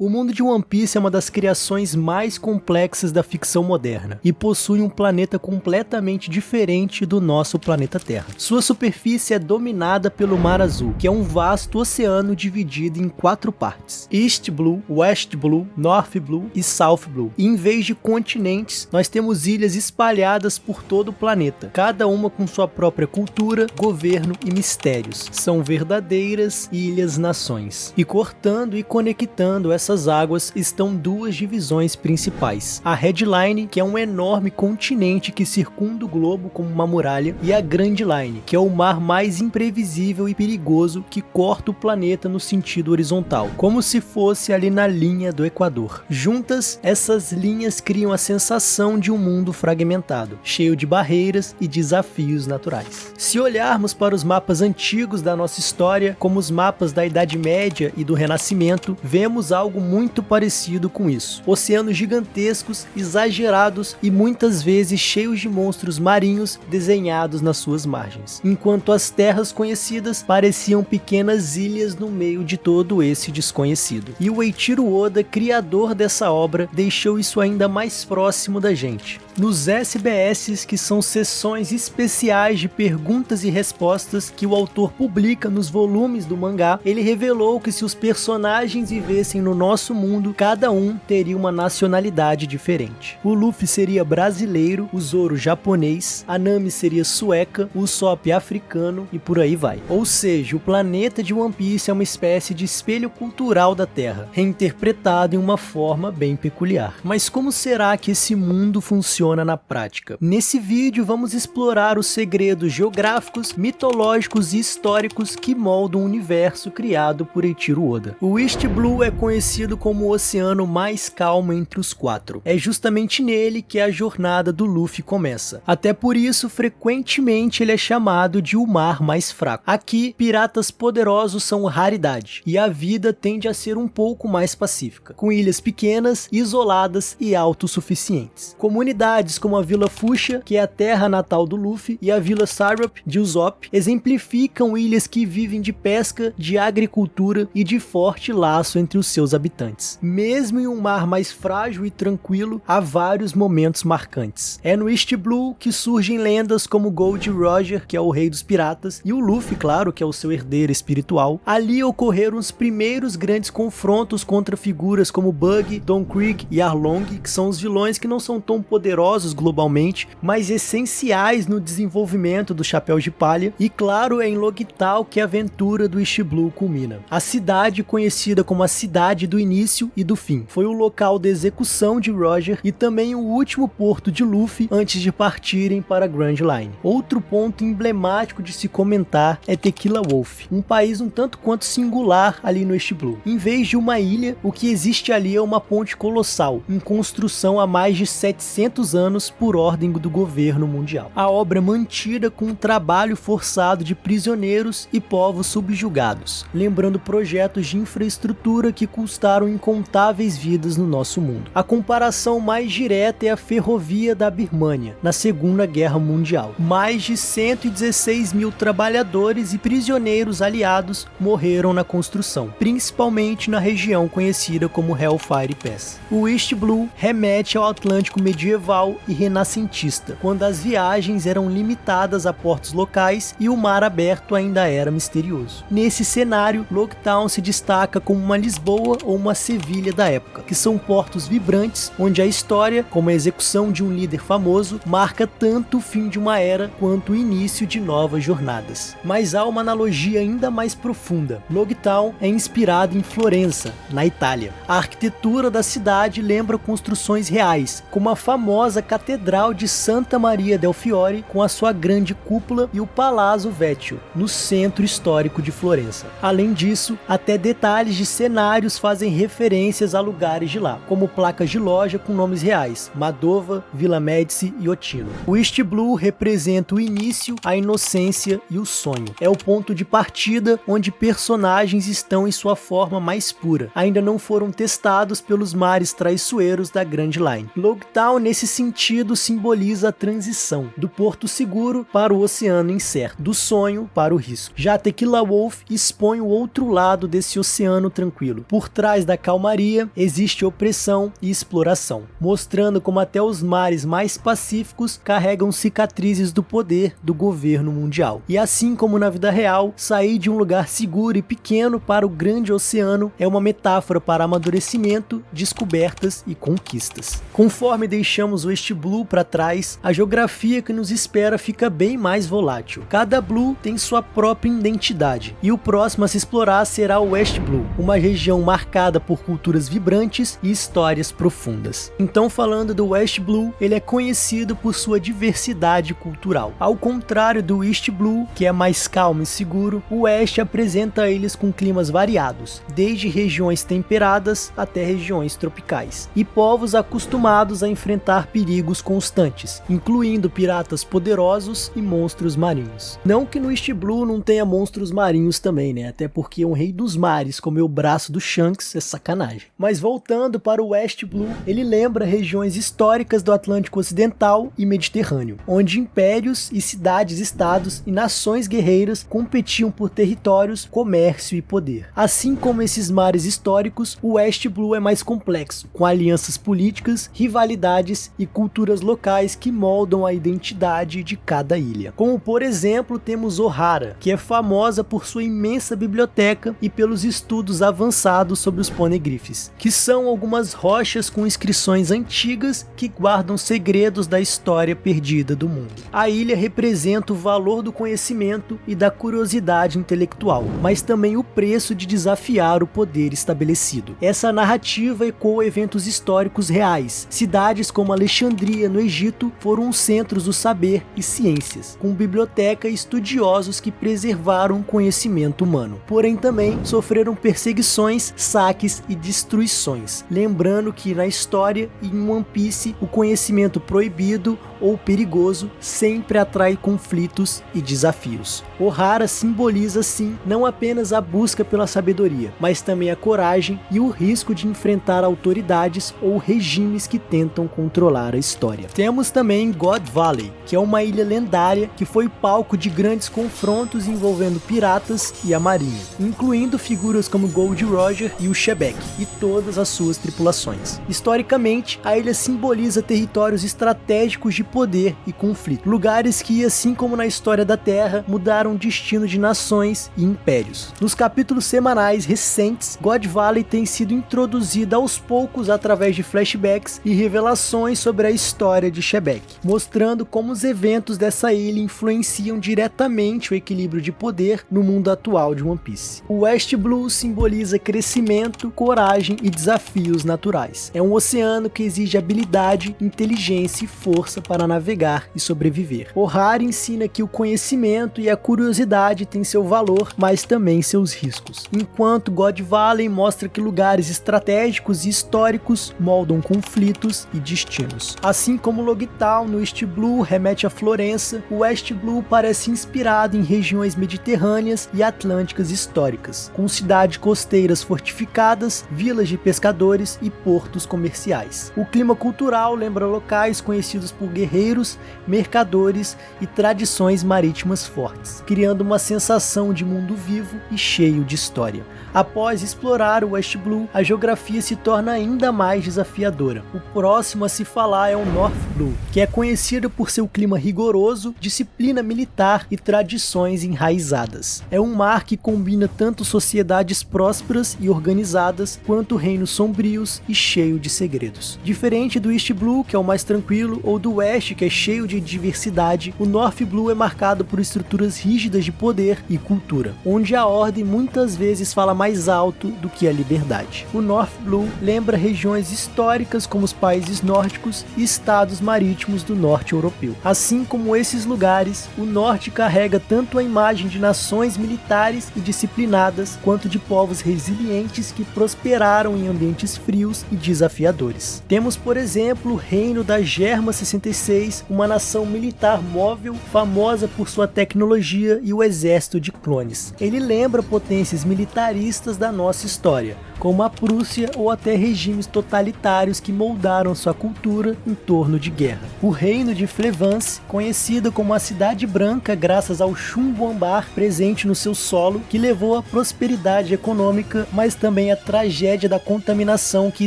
O mundo de One Piece é uma das criações mais complexas da ficção moderna e possui um planeta completamente diferente do nosso planeta Terra. Sua superfície é dominada pelo Mar Azul, que é um vasto oceano dividido em 4 partes: East Blue, West Blue, North Blue e South Blue. E em vez de continentes, nós temos ilhas espalhadas por todo o planeta, cada uma com sua própria cultura, governo e mistérios. São verdadeiras ilhas-nações. E cortando e conectando essas águas estão 2 divisões principais: a Red Line, que é um enorme continente que circunda o globo como uma muralha, e a Grand Line, que é o mar mais imprevisível e perigoso que corta o planeta no sentido horizontal, como se fosse ali na linha do Equador. Juntas, essas linhas criam a sensação de um mundo fragmentado, cheio de barreiras e desafios naturais. Se olharmos para os mapas antigos da nossa história, como os mapas da Idade Média e do Renascimento, vemos algo muito parecido com isso: oceanos gigantescos, exagerados e muitas vezes cheios de monstros marinhos desenhados nas suas margens, enquanto as terras conhecidas pareciam pequenas ilhas no meio de todo esse desconhecido. E o Eiichiro Oda, criador dessa obra, deixou isso ainda mais próximo da gente. Nos SBS, que são sessões especiais de perguntas e respostas que o autor publica nos volumes do mangá, ele revelou que se os personagens vivessem no nosso mundo, cada um teria uma nacionalidade diferente. O Luffy seria brasileiro, o Zoro japonês, a Nami seria sueca, o Usopp africano e por aí vai. Ou seja, o planeta de One Piece é uma espécie de espelho cultural da Terra, reinterpretado em uma forma bem peculiar. Mas como será que esse mundo funciona na prática? Nesse vídeo vamos explorar os segredos geográficos, mitológicos e históricos que moldam o universo criado por Eiichiro Oda. O East Blue é conhecido como o oceano mais calmo entre os 4. É justamente nele que a jornada do Luffy começa. Até por isso, frequentemente ele é chamado de o mar mais fraco. Aqui, piratas poderosos são raridade, e a vida tende a ser um pouco mais pacífica, com ilhas pequenas, isoladas e autossuficientes. Comunidades como a Vila Fuchsia, que é a terra natal do Luffy, e a Vila Syrup de Usopp, exemplificam ilhas que vivem de pesca, de agricultura e de forte laço entre os seus habitantes. Mesmo em um mar mais frágil e tranquilo, há vários momentos marcantes. É no East Blue que surgem lendas como Gold Roger, que é o rei dos piratas, e o Luffy, claro, que é o seu herdeiro espiritual. Ali ocorreram os primeiros grandes confrontos contra figuras como Bug, Don Krieg e Arlong, que são os vilões que não são tão poderosos globalmente, mas essenciais no desenvolvimento do Chapéu de Palha. E claro, é em Logital que a aventura do East Blue culmina. A cidade, conhecida como a cidade do início e do fim, foi o local da execução de Roger e também o último porto de Luffy antes de partirem para Grand Line. Outro ponto emblemático de se comentar é Tequila Wolf, um país um tanto quanto singular ali no East Blue. Em vez de uma ilha, o que existe ali é uma ponte colossal, em construção há mais de 700 anos por ordem do governo mundial. A obra é mantida com um trabalho forçado de prisioneiros e povos subjugados, lembrando projetos de infraestrutura que custaram incontáveis vidas no nosso mundo. A comparação mais direta é a ferrovia da Birmânia, na Segunda Guerra Mundial. Mais de 116 mil trabalhadores e prisioneiros aliados morreram na construção, principalmente na região conhecida como Hellfire Pass. O East Blue remete ao Atlântico medieval e renascentista, quando as viagens eram limitadas a portos locais e o mar aberto ainda era misterioso. Nesse cenário, Loguetown se destaca como uma Lisboa ou uma Sevilha da época, que são portos vibrantes onde a história, como a execução de um líder famoso, marca tanto o fim de uma era quanto o início de novas jornadas. Mas há uma analogia ainda mais profunda. Loguetown é inspirado em Florença, na Itália. A arquitetura da cidade lembra construções reais, como a famosa Catedral de Santa Maria del Fiore, com a sua grande cúpula, e o Palazzo Vecchio, no centro histórico de Florença. Além disso, até detalhes de cenários fazem referências a lugares de lá, como placas de loja com nomes reais: Madova, Vila Médici e Otino. O East Blue representa o início, a inocência e o sonho. É o ponto de partida onde personagens estão em sua forma mais pura. Ainda não foram testados pelos mares traiçoeiros da Grand Line. Loguetown, nesse sentido, simboliza a transição do porto seguro para o oceano incerto, do sonho para o risco. Já Tequila Wolf expõe o outro lado desse oceano tranquilo. Por trás trás da calmaria existe opressão e exploração, mostrando como até os mares mais pacíficos carregam cicatrizes do poder do governo mundial. E assim como na vida real, sair de um lugar seguro e pequeno para o grande oceano é uma metáfora para amadurecimento, descobertas e conquistas. Conforme deixamos o East Blue para trás, a geografia que nos espera fica bem mais volátil. Cada Blue tem sua própria identidade, e o próximo a se explorar será o West Blue, uma região marcada por culturas vibrantes e histórias profundas. Então, falando do West Blue, ele é conhecido por sua diversidade cultural. Ao contrário do East Blue, que é mais calmo e seguro, o West apresenta ilhas com climas variados, desde regiões temperadas até regiões tropicais, e povos acostumados a enfrentar perigos constantes, incluindo piratas poderosos e monstros marinhos. Não que no East Blue não tenha monstros marinhos também, né? Até porque um rei dos mares comer o braço do Shanks é sacanagem. Mas voltando para o West Blue, ele lembra regiões históricas do Atlântico Ocidental e Mediterrâneo, onde impérios e cidades-estados e nações guerreiras competiam por territórios, comércio e poder. Assim como esses mares históricos, o West Blue é mais complexo, com alianças políticas, rivalidades e culturas locais que moldam a identidade de cada ilha. Como por exemplo, temos Ohara, que é famosa por sua imensa biblioteca e pelos estudos avançados sobre os poneglyphs, que são algumas rochas com inscrições antigas que guardam segredos da história perdida do mundo. A ilha representa o valor do conhecimento e da curiosidade intelectual, mas também o preço de desafiar o poder estabelecido. Essa narrativa ecoa eventos históricos reais. Cidades como Alexandria, no Egito, foram os centros do saber e ciências, com biblioteca e estudiosos que preservaram o conhecimento humano. Porém, também sofreram perseguições, saques e destruições. Lembrando que na história e em One Piece, o conhecimento proibido ou perigoso sempre atrai conflitos e desafios. Ohara simboliza, sim, não apenas a busca pela sabedoria, mas também a coragem e o risco de enfrentar autoridades ou regimes que tentam controlar a história. Temos também God Valley, que é uma ilha lendária que foi palco de grandes confrontos envolvendo piratas e a marinha, incluindo figuras como Gold Roger e o Shebek, e todas as suas tripulações. Historicamente, a ilha simboliza territórios estratégicos de poder e conflito, lugares que, assim como na história da Terra, mudaram o destino de nações e impérios. Nos capítulos semanais recentes, God Valley tem sido introduzida aos poucos através de flashbacks e revelações sobre a história de Shebek, mostrando como os eventos dessa ilha influenciam diretamente o equilíbrio de poder no mundo atual de One Piece. O West Blue simboliza crescimento, coragem e desafios naturais. É um oceano que exige habilidade, inteligência e força para navegar e sobreviver. Ohara ensina que o conhecimento e a curiosidade têm seu valor, mas também seus riscos. Enquanto God Valley mostra que lugares estratégicos e históricos moldam conflitos e destinos. Assim como Loguetown no East Blue remete a Florença, o West Blue parece inspirado em regiões mediterrâneas e atlânticas históricas, com cidades costeiras fortificadas, vilas de pescadores e portos comerciais. O clima cultural lembra locais conhecidos por guerreiros, mercadores e tradições marítimas fortes, criando uma sensação de mundo vivo e cheio de história. Após explorar o West Blue, a geografia se torna ainda mais desafiadora. O próximo a se falar é o North Blue, que é conhecido por seu clima rigoroso, disciplina militar e tradições enraizadas. É um mar que combina tanto sociedades prósperas e organizadas, quanto reinos sombrios e cheio de segredos. Diferente do East Blue, que é o mais tranquilo, ou do West, que é cheio de diversidade, o North Blue é marcado por estruturas rígidas de poder e cultura, onde a ordem muitas vezes fala mais alto do que a liberdade. O North Blue lembra regiões históricas como os países nórdicos e estados marítimos do norte europeu. Assim como esses lugares, o norte carrega tanto a imagem de nações militares e disciplinadas, quanto de povos resilientes que prosperaram em ambientes frios e desafiadores. Temos, por exemplo, o reino da Germa 66, uma nação militar móvel, famosa por sua tecnologia e o exército de clones. Ele lembra potências militaristas da nossa história, como a Prússia ou até regimes totalitários que moldaram sua cultura em torno de guerra. O reino de Flevance, conhecido como a Cidade Branca graças ao chumbo âmbar presente no seu solo, que levou à prosperidade econômica, mas também também a tragédia da contaminação que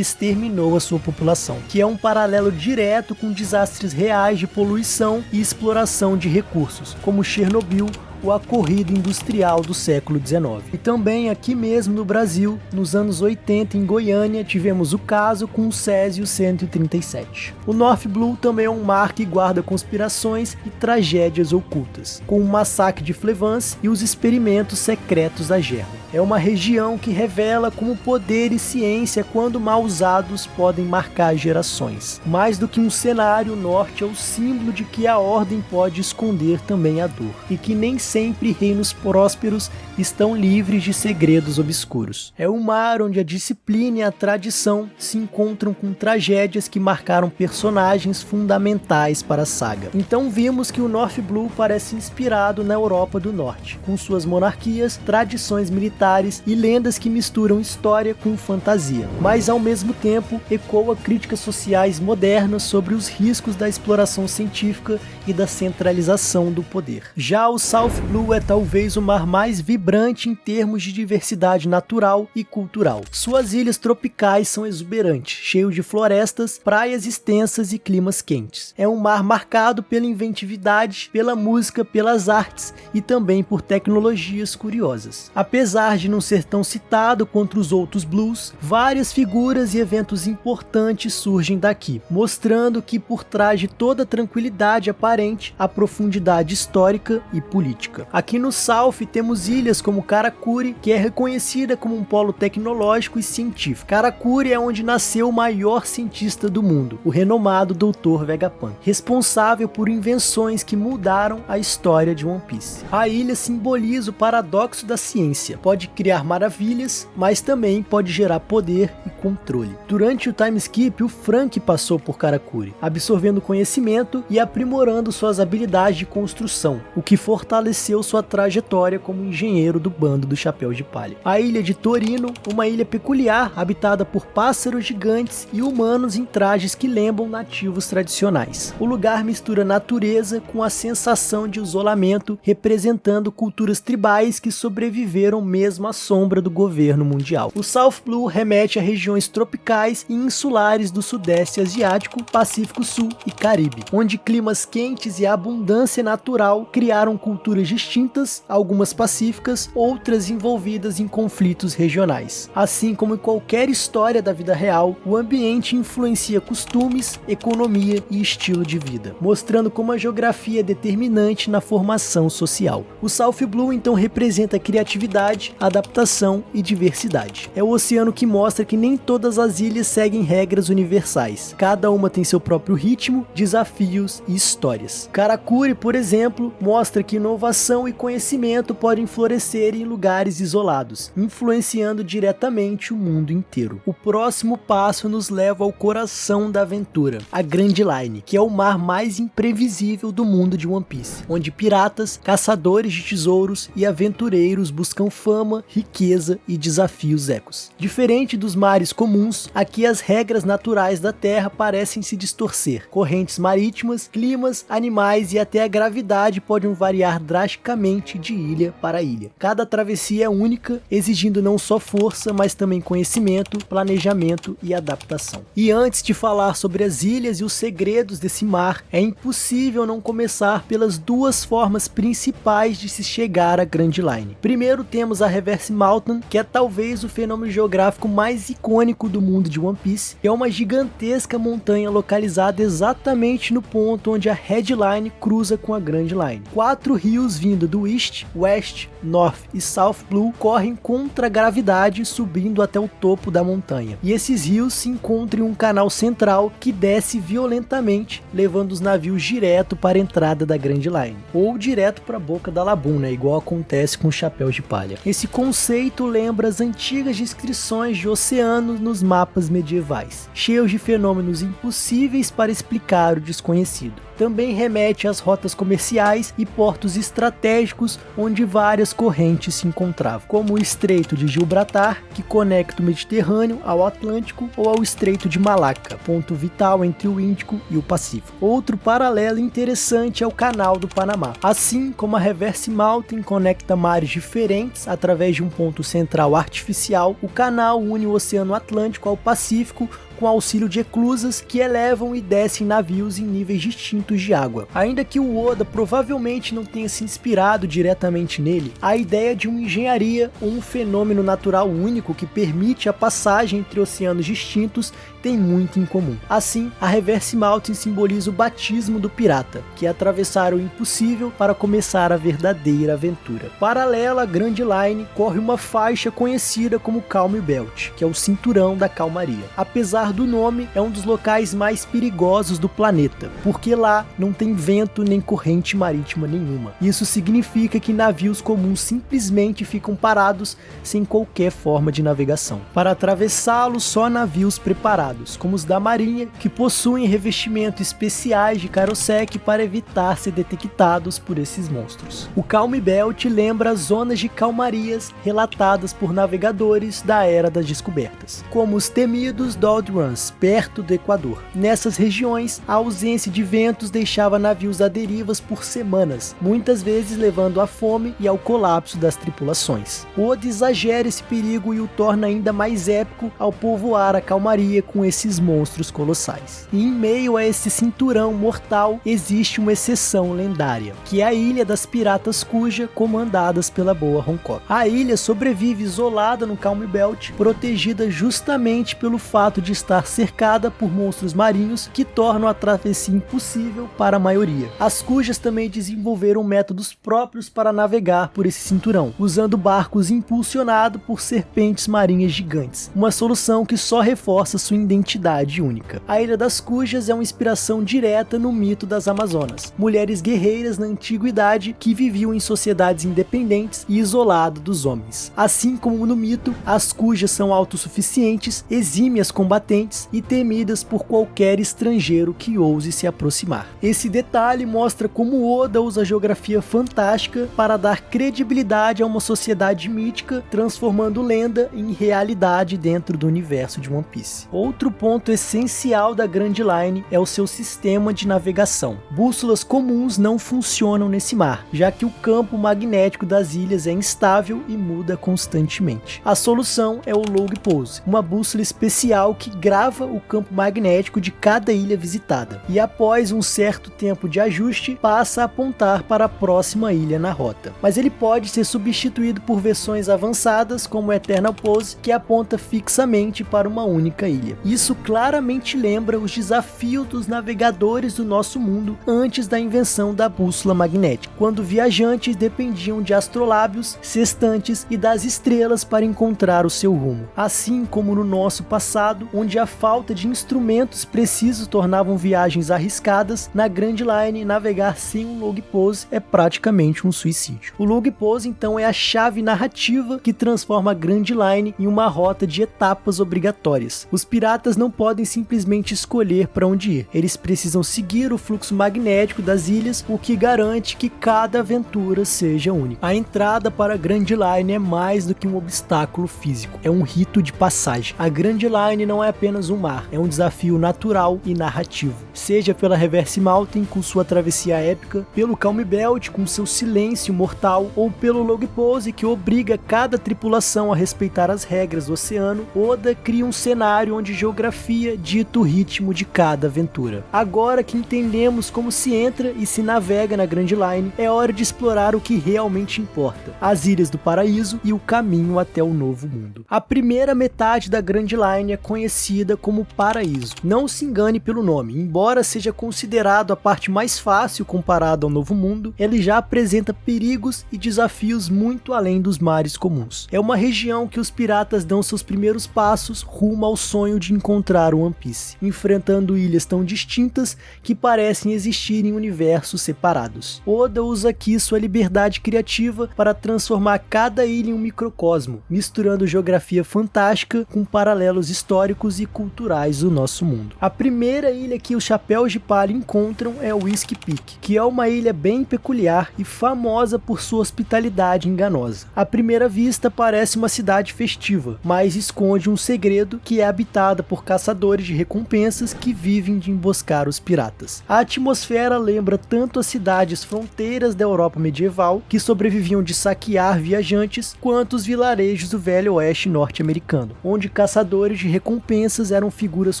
exterminou a sua população, que é um paralelo direto com desastres reais de poluição e exploração de recursos, como Chernobyl, ou a corrida industrial do século XIX. E também aqui mesmo no Brasil, nos anos 80 em Goiânia, tivemos o caso com o Césio 137. O North Blue também é um mar que guarda conspirações e tragédias ocultas, com o massacre de Flevance e os experimentos secretos da Germa. É uma região que revela como poder e ciência, quando mal usados, podem marcar gerações. Mais do que um cenário, o norte é o símbolo de que a ordem pode esconder também a dor, e que nem sempre reinos prósperos estão livres de segredos obscuros. É um mar onde a disciplina e a tradição se encontram com tragédias que marcaram personagens fundamentais para a saga. Então vimos que o North Blue parece inspirado na Europa do Norte, com suas monarquias, tradições militares e lendas que misturam história com fantasia, mas ao mesmo tempo ecoa críticas sociais modernas sobre os riscos da exploração científica e da centralização do poder. Já o South Blue é talvez o mar mais vibrante em termos de diversidade natural e cultural. Suas ilhas tropicais são exuberantes, cheio de florestas, praias extensas e climas quentes. É um mar marcado pela inventividade, pela música, pelas artes e também por tecnologias curiosas. Apesar de não ser tão citado quanto os outros blues, várias figuras e eventos importantes surgem daqui, mostrando que por trás de toda a tranquilidade aparente, a profundidade histórica e política. Aqui no South temos ilhas como Karakuri, que é reconhecida como um polo tecnológico e científico. Karakuri é onde nasceu o maior cientista do mundo, o renomado Dr. Vegapunk, responsável por invenções que mudaram a história de One Piece. A ilha simboliza o paradoxo da ciência. Pode criar maravilhas, mas também pode gerar poder e controle. Durante o time skip, o Frank passou por Karakuri, absorvendo conhecimento e aprimorando suas habilidades de construção, o que fortaleceu sua trajetória como engenheiro do bando do Chapéu de Palha. A ilha de Torino, uma ilha peculiar, habitada por pássaros gigantes e humanos em trajes que lembram nativos tradicionais. O lugar mistura natureza com a sensação de isolamento, representando culturas tribais que sobreviveram mesmo à sombra do governo mundial. O South Blue remete a regiões tropicais e insulares do Sudeste Asiático, Pacífico Sul e Caribe, onde climas quentes e abundância natural criaram culturas distintas, algumas pacíficas, outras envolvidas em conflitos regionais. Assim como em qualquer história da vida real, o ambiente influencia costumes, economia e estilo de vida, mostrando como a geografia é determinante na formação social. O South Blue então representa criatividade, adaptação e diversidade. É o oceano que mostra que nem todas as ilhas seguem regras universais. Cada uma tem seu próprio ritmo, desafios e histórias. Karakuri, por exemplo, mostra que inovação e conhecimento podem florescer em lugares isolados, influenciando diretamente o mundo inteiro. O próximo passo nos leva ao coração da aventura, a Grand Line, que é o mar mais imprevisível do mundo de One Piece, onde piratas, caçadores de tesouros e aventureiros buscam fama, riqueza e desafios épicos. Diferente dos mares comuns, aqui as regras naturais da Terra parecem se distorcer. Correntes marítimas, climas, animais e até a gravidade podem variar drasticamente de ilha para ilha. Cada travessia é única, exigindo não só força, mas também conhecimento, planejamento e adaptação. E antes de falar sobre as ilhas e os segredos desse mar, é impossível não começar pelas duas formas principais de se chegar à Grand Line. Primeiro temos a Reverse Mountain, que é talvez o fenômeno geográfico mais icônico do mundo de One Piece, que é uma gigantesca montanha localizada exatamente no ponto onde a Headline cruza com a Grand Line. 4 rios vindo do East, West, North e South Blue correm contra a gravidade, subindo até o topo da montanha. E esses rios se encontram em um canal central que desce violentamente, levando os navios direto para a entrada da Grand Line, ou direto para a boca da Laguna, igual acontece com os Chapéus de Palha. Esse conceito lembra as antigas descrições de oceanos nos mapas medievais, cheios de fenômenos impossíveis para explicar o desconhecido. também remete às rotas comerciais e portos estratégicos onde várias correntes se encontravam, como o Estreito de Gibraltar, que conecta o Mediterrâneo ao Atlântico, ou ao Estreito de Malaca, ponto vital entre o Índico e o Pacífico. Outro paralelo interessante é o Canal do Panamá. Assim como a Reverse Mountain conecta mares diferentes através de um ponto central artificial, o canal une o Oceano Atlântico ao Pacífico com auxílio de eclusas que elevam e descem navios em níveis distintos de água. Ainda que o Oda provavelmente não tenha se inspirado diretamente nele, a ideia de uma engenharia ou um fenômeno natural único que permite a passagem entre oceanos distintos tem muito em comum. Assim, a Reverse Mountain simboliza o batismo do pirata, que é atravessar o impossível para começar a verdadeira aventura. Paralela à Grand Line, corre uma faixa conhecida como Calm Belt, que é o cinturão da calmaria. Apesar do nome, é um dos locais mais perigosos do planeta, porque lá não tem vento nem corrente marítima nenhuma. Isso significa que navios comuns simplesmente ficam parados sem qualquer forma de navegação. Para atravessá-lo, só navios preparados, como os da Marinha, que possuem revestimentos especiais de Karosek para evitar ser detectados por esses monstros. O Calm Belt lembra as zonas de calmarias relatadas por navegadores da Era das Descobertas, como os temidos Dold Runs, perto do Equador. Nessas regiões, a ausência de ventos deixava navios à deriva por semanas, muitas vezes levando à fome e ao colapso das tripulações. Oda exagera esse perigo e o torna ainda mais épico ao povoar a calmaria com esses monstros colossais. E em meio a esse cinturão mortal, existe uma exceção lendária, que é a Ilha das Piratas Kuja, comandadas pela Boa Hancock. A ilha sobrevive isolada no Calm Belt, protegida justamente pelo fato de estar cercada por monstros marinhos que tornam a travessia impossível para a maioria. As Kujas também desenvolveram métodos próprios para navegar por esse cinturão, usando barcos impulsionados por serpentes marinhas gigantes, uma solução que só reforça sua identidade única. A Ilha das Kujas é uma inspiração direta no mito das Amazonas, mulheres guerreiras na antiguidade que viviam em sociedades independentes e isoladas dos homens. Assim como no mito, as Kujas são autossuficientes, exímias combatentes e temidas por qualquer estrangeiro que ouse se aproximar. Esse detalhe mostra como Oda usa a geografia fantástica para dar credibilidade a uma sociedade mítica, transformando lenda em realidade dentro do universo de One Piece. Outro ponto essencial da Grand Line é o seu sistema de navegação. Bússolas comuns não funcionam nesse mar, já que o campo magnético das ilhas é instável e muda constantemente. A solução é o Log Pose, uma bússola especial que grava o campo magnético de cada ilha visitada, e após um certo tempo de ajuste, passa a apontar para a próxima ilha na rota. Mas ele pode ser substituído por versões avançadas como o Eternal Pose, que aponta fixamente para uma única ilha. Isso claramente lembra os desafios dos navegadores do nosso mundo antes da invenção da bússola magnética, quando viajantes dependiam de astrolábios, sextantes e das estrelas para encontrar o seu rumo. Assim como no nosso passado, onde a falta de instrumentos precisos tornavam viagens arriscadas, na Grand Line navegar sem um Log Pose é praticamente um suicídio. O Log Pose então é a chave narrativa que transforma a Grand Line em uma rota de etapas obrigatórias. Os piratas não podem simplesmente escolher para onde ir, eles precisam seguir o fluxo magnético das ilhas, o que garante que cada aventura seja única. A entrada para a Grand Line é mais do que um obstáculo físico, é um rito de passagem. A Grand Line não é apenas um mar, é um desafio natural e narrativo. Seja pela Reverse Mountain com sua travessia épica, pelo Calm Belt com seu silêncio mortal, ou pelo Log Pose que obriga cada tripulação a respeitar as regras do oceano, Oda cria um cenário onde geografia dita o ritmo de cada aventura. Agora que entendemos como se entra e se navega na Grand Line, é hora de explorar o que realmente importa, as Ilhas do Paraíso e o caminho até o Novo Mundo. A primeira metade da Grand Line é conhecida como Paraíso. Não se engane pelo nome, embora seja considerado a parte mais fácil comparado ao Novo Mundo, ele já apresenta perigos e desafios muito além dos mares comuns. É uma região que os piratas dão seus primeiros passos rumo ao sonho de encontrar o One Piece, enfrentando ilhas tão distintas que parecem existir em universos separados. Oda usa aqui sua liberdade criativa para transformar cada ilha em um microcosmo, misturando geografia fantástica com paralelos históricos históricos e culturais do nosso mundo. A primeira ilha que os Chapéus de Palha encontram é o Whiskey Peak, que é uma ilha bem peculiar e famosa por sua hospitalidade enganosa. À primeira vista parece uma cidade festiva, mas esconde um segredo, que é habitada por caçadores de recompensas que vivem de emboscar os piratas. A atmosfera lembra tanto as cidades fronteiras da Europa medieval, que sobreviviam de saquear viajantes, quanto os vilarejos do Velho Oeste norte-americano, onde caçadores de recompensas eram figuras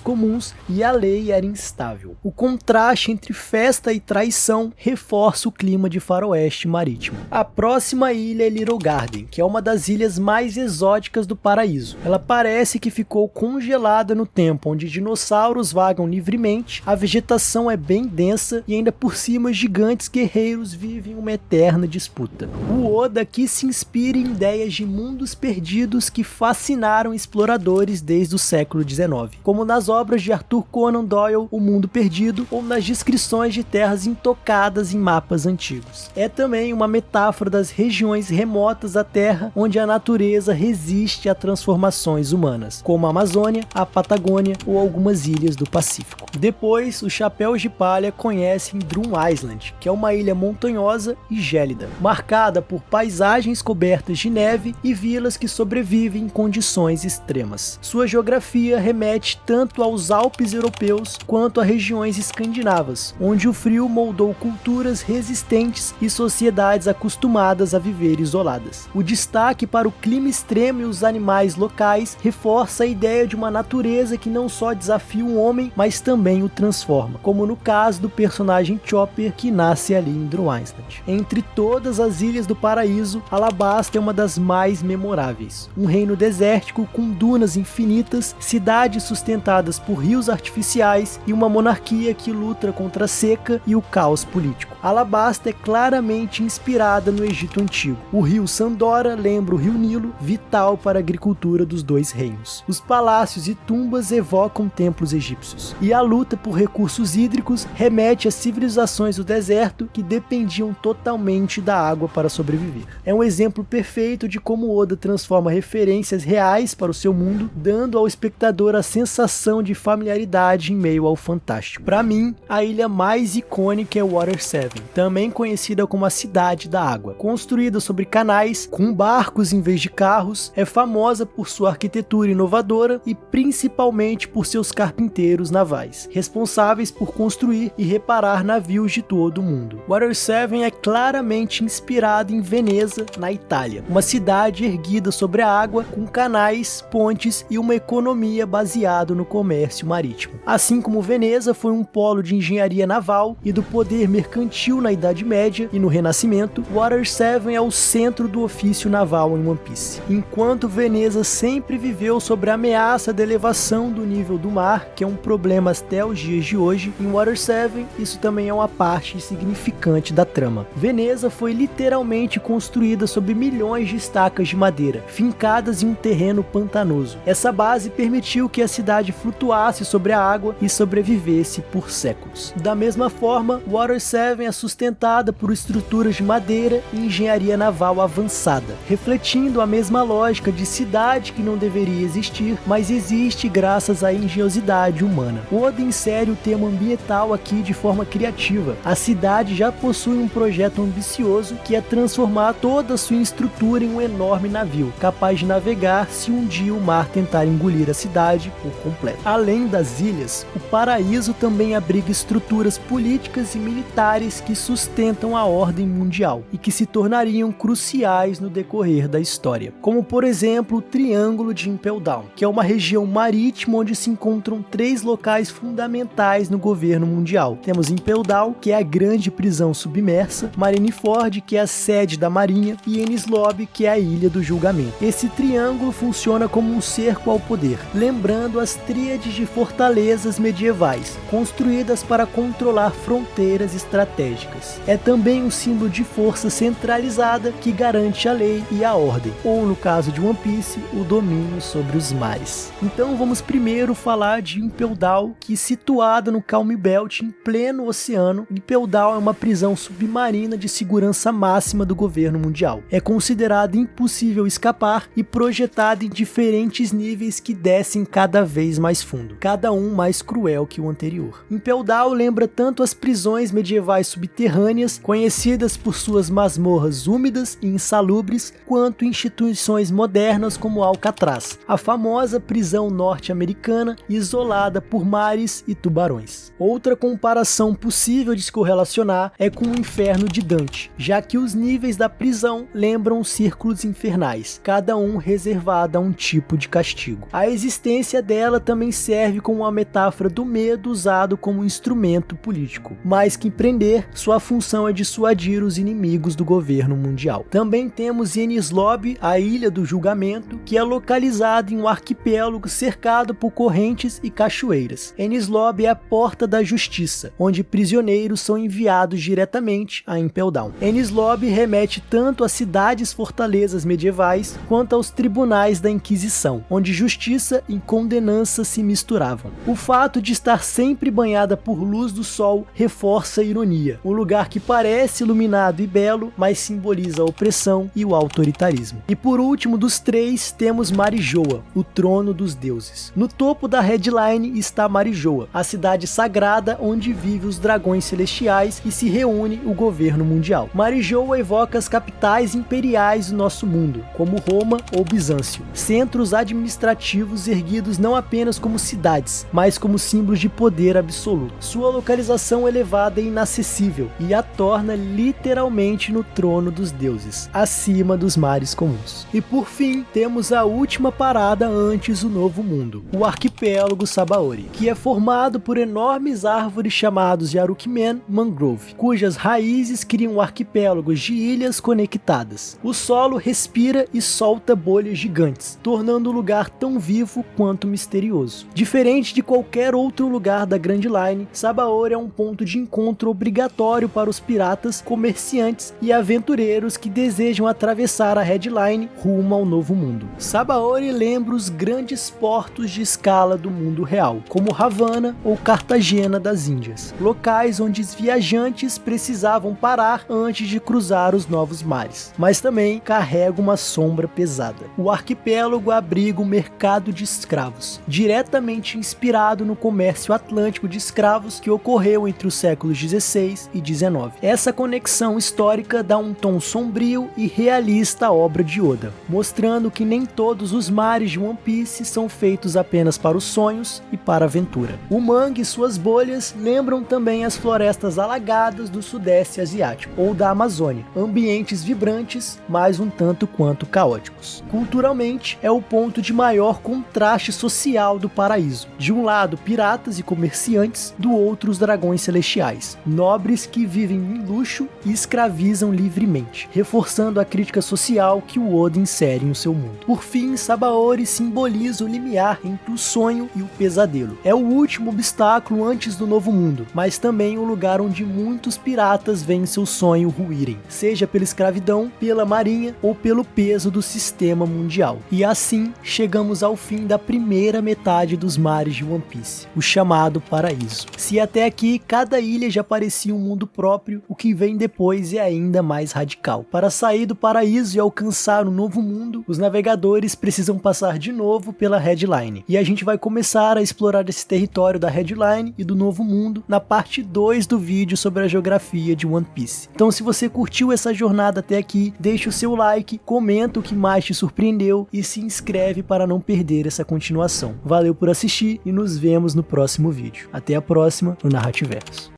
comuns e a lei era instável. O contraste entre festa e traição reforça o clima de faroeste marítimo. A próxima ilha é Little Garden, que é uma das ilhas mais exóticas do paraíso. Ela parece que ficou congelada no tempo, onde dinossauros vagam livremente, a vegetação é bem densa e ainda por cima gigantes guerreiros vivem uma eterna disputa. O Oda aqui se inspira em ideias de mundos perdidos que fascinaram exploradores desde o século XIX, como nas obras de Arthur Conan Doyle, O Mundo Perdido, ou nas descrições de terras intocadas em mapas antigos. É também uma metáfora das regiões remotas da Terra, onde a natureza resiste a transformações humanas, como a Amazônia, a Patagônia ou algumas ilhas do Pacífico. Depois, os Chapéus de Palha conhecem Drum Island, que é uma ilha montanhosa e gélida, marcada por paisagens cobertas de neve e vilas que sobrevivem em condições extremas. Sua geografia remete tanto aos Alpes europeus quanto a regiões escandinavas, onde o frio moldou culturas resistentes e sociedades acostumadas a viver isoladas. O destaque para o clima extremo e os animais locais reforça a ideia de uma natureza que não só desafia o homem, mas também o transforma, como no caso do personagem Chopper, que nasce ali em Drum Island. Entre todas as ilhas do paraíso, Alabasta é uma das mais memoráveis. Um reino desértico com dunas infinitas, cidades sustentadas por rios artificiais e uma monarquia que luta contra a seca e o caos político. Alabasta é claramente inspirada no Egito Antigo. O rio Sandora lembra o rio Nilo, vital para a agricultura dos dois reinos. Os palácios e tumbas evocam templos egípcios. E a luta por recursos hídricos remete às civilizações do deserto que dependiam totalmente da água para sobreviver. É um exemplo perfeito de como Oda transforma referências reais para o seu mundo, dando ao espectador a sensação de familiaridade em meio ao fantástico. Para mim, a ilha mais icônica é Water 7, também conhecida como a Cidade da Água. Construída sobre canais, com barcos em vez de carros, é famosa por sua arquitetura inovadora e principalmente por seus carpinteiros navais, responsáveis por construir e reparar navios de todo o mundo. Water 7 é claramente inspirado em Veneza, na Itália, uma cidade erguida sobre a água, com canais, pontes e uma economia baseada no comércio marítimo. Assim como Veneza foi um polo de engenharia naval e do poder mercantil na Idade Média e no Renascimento, Water 7 é o centro do ofício naval em One Piece. Enquanto Veneza sempre viveu sob a ameaça da elevação do nível do mar, que é um problema até os dias de hoje, em Water 7 isso também é uma parte significante da trama. Veneza foi literalmente construída sob milhões de estacas de madeira, fincadas em um terreno pantanoso. Essa base permitiu que a cidade flutuasse sobre a água e sobrevivesse por séculos. Da mesma forma, Water 7 é sustentada por estruturas de madeira e engenharia naval avançada, refletindo a mesma lógica de cidade que não deveria existir, mas existe graças à engenhosidade humana. Oda insere o tema ambiental aqui de forma criativa. A cidade já possui um projeto ambicioso que é transformar toda a sua estrutura em um enorme navio, capaz de navegar se um dia o mar tentar engolir a cidade por completo. Além das ilhas, o paraíso também abriga estruturas políticas e militares que sustentam a ordem mundial e que se tornariam cruciais no decorrer da história, como por exemplo o Triângulo de Impel Down, que é uma região marítima onde se encontram 3 locais fundamentais no governo mundial. Temos Impel Down, que é a grande prisão submersa, Marineford, que é a sede da marinha, e Enies Lobby, que é a ilha do julgamento. Esse triângulo funciona como um cerco ao poder, lembrando as tríades de fortalezas medievais, construídas para controlar fronteiras estratégicas. É também um símbolo de força centralizada que garante a lei e a ordem, ou no caso de One Piece, o domínio sobre os mares. Então vamos primeiro falar de Impel Down, que situada no Calm Belt em pleno oceano, Impel Down é uma prisão submarina de segurança máxima do governo mundial. É considerada impossível escapar e projetada em diferentes níveis que descem descem cada vez mais fundo, cada um mais cruel que o anterior. Impel Down lembra tanto as prisões medievais subterrâneas, conhecidas por suas masmorras úmidas e insalubres, quanto instituições modernas como Alcatraz, a famosa prisão norte-americana isolada por mares e tubarões. Outra comparação possível de se correlacionar é com o inferno de Dante, já que os níveis da prisão lembram círculos infernais, cada um reservado a um tipo de castigo. A existência dela também serve como uma metáfora do medo usado como instrumento político. Mais que prender, sua função é dissuadir os inimigos do governo mundial. Também temos Enies Lobby, a Ilha do Julgamento, que é localizada em um arquipélago cercado por correntes e cachoeiras. Enies Lobby é a porta da justiça, onde prisioneiros são enviados diretamente a Impel Down. Enies Lobby remete tanto às cidades-fortalezas medievais quanto aos tribunais da Inquisição, onde justiça e condenança se misturavam. O fato de estar sempre banhada por luz do sol reforça a ironia, um lugar que parece iluminado e belo, mas simboliza a opressão e o autoritarismo. E por último dos três, temos Marijoa, o trono dos deuses. No topo da headline está Marijoa, a cidade sagrada onde vivem os dragões celestiais e se reúne o governo mundial. Marijoa evoca as capitais imperiais do nosso mundo, como Roma ou Bizâncio, centros administrativos erguidos não apenas como cidades, mas como símbolos de poder absoluto. Sua localização elevada é inacessível e a torna literalmente no trono dos deuses, acima dos mares comuns. E por fim, temos a última parada antes do Novo Mundo, o arquipélago Sabaody, que é formado por enormes árvores chamados Yarukmen Mangrove, cujas raízes criam arquipélagos de ilhas conectadas. O solo respira e solta bolhas gigantes, tornando o lugar tão vivo quanto misterioso. Diferente de qualquer outro lugar da Grand Line, Sabaody é um ponto de encontro obrigatório para os piratas, comerciantes e aventureiros que desejam atravessar a Headline rumo ao Novo Mundo. Sabaody lembra os grandes portos de escala do mundo real, como Havana ou Cartagena das Índias, locais onde os viajantes precisavam parar antes de cruzar os novos mares, mas também carrega uma sombra pesada. O arquipélago abriga o mercado de escravos, diretamente inspirado no comércio atlântico de escravos que ocorreu entre os séculos 16 e 19. Essa conexão histórica dá um tom sombrio e realista à obra de Oda, mostrando que nem todos os mares de One Piece são feitos apenas para os sonhos e para a aventura. O mangue e suas bolhas lembram também as florestas alagadas do Sudeste Asiático ou da Amazônia, ambientes vibrantes, mas um tanto quanto caóticos. Culturalmente, é o ponto de maior contraste social do paraíso. De um lado, piratas e comerciantes, do outro, os dragões celestiais, nobres que vivem em luxo e escravizam livremente, reforçando a crítica social que o Oda insere em seu mundo. Por fim, Sabaody simboliza o limiar entre o sonho e o pesadelo. É o último obstáculo antes do Novo Mundo, mas também o lugar onde muitos piratas veem seu sonho ruírem, seja pela escravidão, pela marinha ou pelo peso do sistema mundial. E assim, chegamos ao fim da primeira metade dos mares de One Piece, o chamado Paraíso. Se até aqui cada ilha já parecia um mundo próprio, o que vem depois é ainda mais radical. Para sair do Paraíso e alcançar um novo mundo, os navegadores precisam passar de novo pela Headline. E a gente vai começar a explorar esse território da Headline e do Novo Mundo na parte 2 do vídeo sobre a geografia de One Piece. Então, se você curtiu essa jornada até aqui, deixa o seu like, comenta o que mais te surpreendeu e se inscreve para não perder essa continuação. Valeu por assistir e nos vemos no próximo vídeo. Até a próxima no Narrativerso.